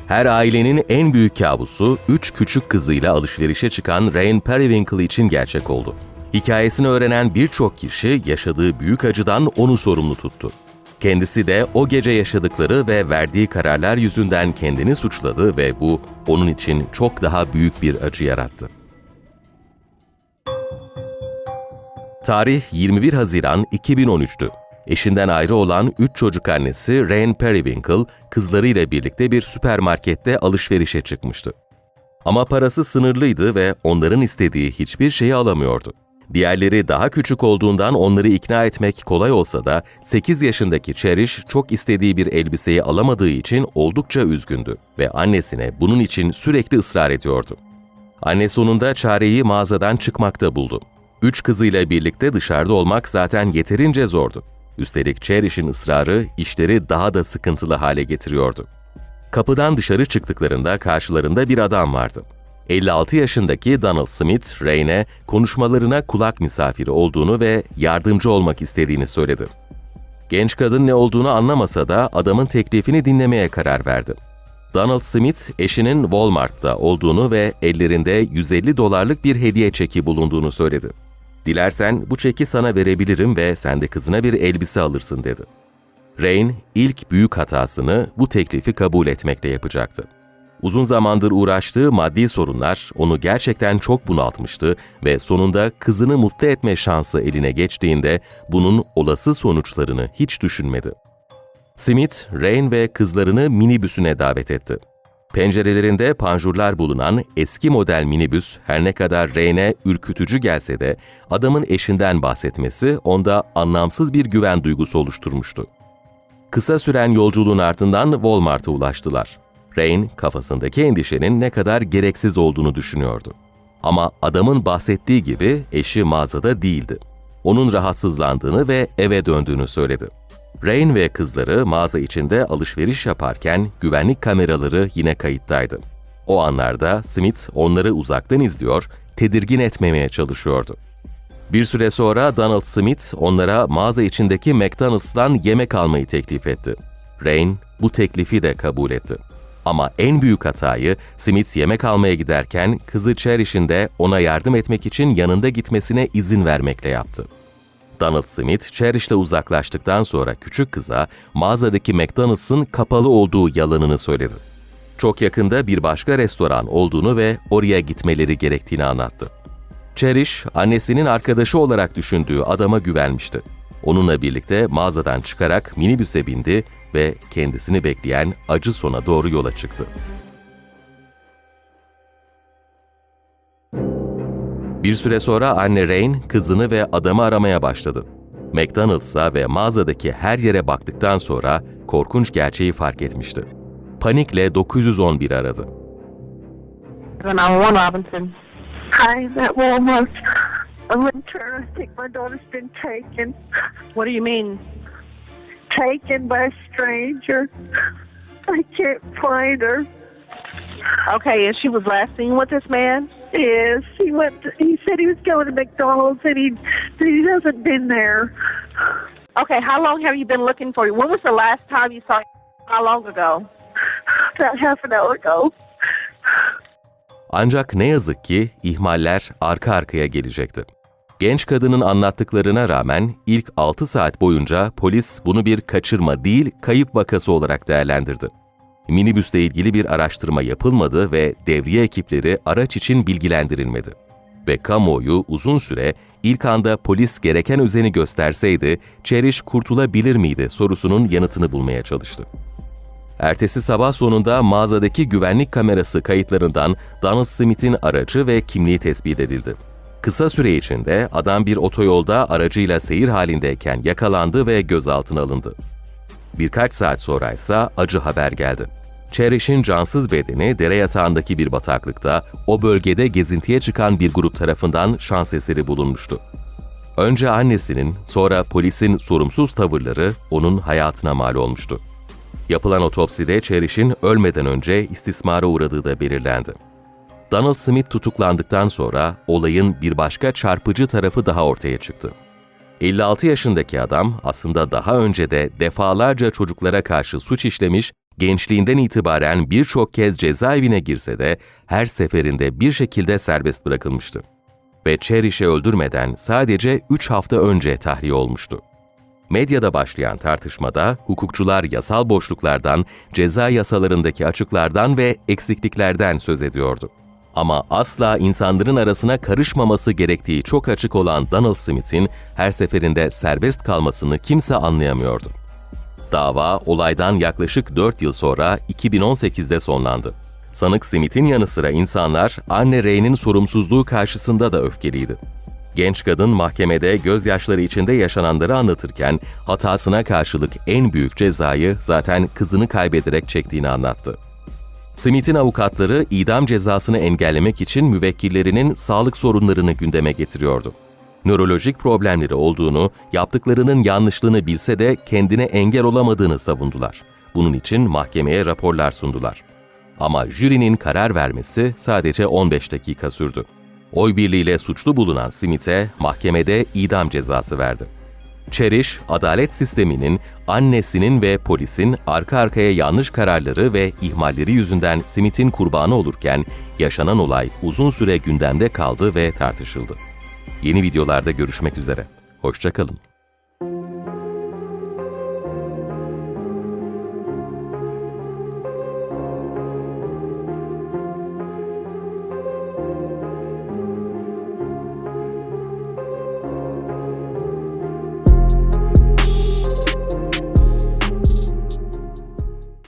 Her ailenin en büyük kabusu 3 küçük kızıyla alışverişe çıkan Rain Periwinkle için gerçek oldu. Hikayesini öğrenen birçok kişi yaşadığı büyük acıdan onu sorumlu tuttu. Kendisi de o gece yaşadıkları ve verdiği kararlar yüzünden kendini suçladı ve bu onun için çok daha büyük bir acı yarattı. Tarih 21 Haziran 2013'tü. Eşinden ayrı olan 3 çocuk annesi Rain Periwinkle, kızlarıyla birlikte bir süpermarkette alışverişe çıkmıştı. Ama parası sınırlıydı ve onların istediği hiçbir şeyi alamıyordu. Diğerleri daha küçük olduğundan onları ikna etmek kolay olsa da 8 yaşındaki Cherish çok istediği bir elbiseyi alamadığı için oldukça üzgündü ve annesine bunun için sürekli ısrar ediyordu. Anne sonunda çareyi mağazadan çıkmakta buldu. 3 kızıyla birlikte dışarıda olmak zaten yeterince zordu. Üstelik Cherish'in ısrarı işleri daha da sıkıntılı hale getiriyordu. Kapıdan dışarı çıktıklarında karşılarında bir adam vardı. 56 yaşındaki Donald Smith, Rain'e konuşmalarına kulak misafiri olduğunu ve yardımcı olmak istediğini söyledi. Genç kadın ne olduğunu anlamasa da adamın teklifini dinlemeye karar verdi. Donald Smith, eşinin Walmart'ta olduğunu ve ellerinde 150 dolarlık bir hediye çeki bulunduğunu söyledi. "Dilersen bu çeki sana verebilirim ve sen de kızına bir elbise alırsın," dedi. Rain, ilk büyük hatasını bu teklifi kabul etmekle yapacaktı. Uzun zamandır uğraştığı maddi sorunlar onu gerçekten çok bunaltmıştı ve sonunda kızını mutlu etme şansı eline geçtiğinde bunun olası sonuçlarını hiç düşünmedi. Smith, Rain ve kızlarını minibüsüne davet etti. Pencerelerinde panjurlar bulunan eski model minibüs her ne kadar Rain'e ürkütücü gelse de adamın eşinden bahsetmesi onda anlamsız bir güven duygusu oluşturmuştu. Kısa süren yolculuğun ardından Walmart'a ulaştılar. Rain, kafasındaki endişenin ne kadar gereksiz olduğunu düşünüyordu. Ama adamın bahsettiği gibi eşi mağazada değildi. Onun rahatsızlandığını ve eve döndüğünü söyledi. Rain ve kızları mağaza içinde alışveriş yaparken güvenlik kameraları yine kayıttaydı. O anlarda Smith onları uzaktan izliyor, tedirgin etmemeye çalışıyordu. Bir süre sonra Donald Smith onlara mağaza içindeki McDonald's'tan yemek almayı teklif etti. Rain bu teklifi de kabul etti. Ama en büyük hatayı Smith yemek almaya giderken kızı Cherish'in de ona yardım etmek için yanında gitmesine izin vermekle yaptı. Donald Smith, Cherish'le uzaklaştıktan sonra küçük kıza mağazadaki McDonald's'ın kapalı olduğu yalanını söyledi. Çok yakında bir başka restoran olduğunu ve oraya gitmeleri gerektiğini anlattı. Cherish, annesinin arkadaşı olarak düşündüğü adama güvenmişti. Onunla birlikte mağazadan çıkarak minibüse bindi ve kendisini bekleyen acı sona doğru yola çıktı. Bir süre sonra anne Rain, kızını ve adamı aramaya başladı. McDonald's'a ve mağazadaki her yere baktıktan sonra korkunç gerçeği fark etmişti. Panikle 911 aradı. 911 Robinson. Hi, I'm at Walmart. I'm in turn. I think my daughter's been taken. What do you mean? Taken by a stranger. I can't find her. Okay, and she was last seen with this man? Yes, he said he was going to McDonald's and he hasn't been there. Okay, how long have you been looking for you? When was the last time you saw him? How long ago? About half an hour ago. Ancak ne yazık ki ihmaller arka arkaya gelecekti. Genç kadının anlattıklarına rağmen ilk 6 saat boyunca polis bunu bir kaçırma değil, kayıp vakası olarak değerlendirdi. Minibüsle ilgili bir araştırma yapılmadı ve devriye ekipleri araç için bilgilendirilmedi. Ve kamuoyu uzun süre ilk anda polis gereken özeni gösterseydi Cherish kurtulabilir miydi sorusunun yanıtını bulmaya çalıştı. Ertesi sabah sonunda mağazadaki güvenlik kamerası kayıtlarından Donald Smith'in aracı ve kimliği tespit edildi. Kısa süre içinde adam bir otoyolda aracıyla seyir halindeyken yakalandı ve gözaltına alındı. Birkaç saat sonra ise acı haber geldi. Cherish'in cansız bedeni dere yatağındaki bir bataklıkta, o bölgede gezintiye çıkan bir grup tarafından şans eseri bulunmuştu. Önce annesinin, sonra polisin sorumsuz tavırları onun hayatına mal olmuştu. Yapılan otopside Cherish'in ölmeden önce istismara uğradığı da belirlendi. Donald Smith tutuklandıktan sonra olayın bir başka çarpıcı tarafı daha ortaya çıktı. 56 yaşındaki adam aslında daha önce de defalarca çocuklara karşı suç işlemiş Gençliğinden itibaren birçok kez cezaevine girse de her seferinde bir şekilde serbest bırakılmıştı. Ve Cherish'i öldürmeden sadece 3 hafta önce tahliye olmuştu. Medyada başlayan tartışmada hukukçular yasal boşluklardan, ceza yasalarındaki açıklardan ve eksikliklerden söz ediyordu. Ama asla insanların arasına karışmaması gerektiği çok açık olan Donald Smith'in her seferinde serbest kalmasını kimse anlayamıyordu. Dava olaydan yaklaşık 4 yıl sonra 2018'de sonlandı. Sanık Smith'in yanı sıra insanlar anne Ray'nin sorumsuzluğu karşısında da öfkeliydi. Genç kadın mahkemede gözyaşları içinde yaşananları anlatırken hatasına karşılık en büyük cezayı zaten kızını kaybederek çektiğini anlattı. Smith'in avukatları idam cezasını engellemek için müvekkillerinin sağlık sorunlarını gündeme getiriyordu. Nörolojik problemleri olduğunu, yaptıklarının yanlışlığını bilse de kendine engel olamadığını savundular. Bunun için mahkemeye raporlar sundular. Ama jürinin karar vermesi sadece 15 dakika sürdü. Oy birliğiyle suçlu bulunan Smith'e mahkemede idam cezası verdi. Cherish, adalet sisteminin, annesinin ve polisin arka arkaya yanlış kararları ve ihmalleri yüzünden Smith'in kurbanı olurken yaşanan olay uzun süre gündemde kaldı ve tartışıldı. Yeni videolarda görüşmek üzere. Hoşça kalın.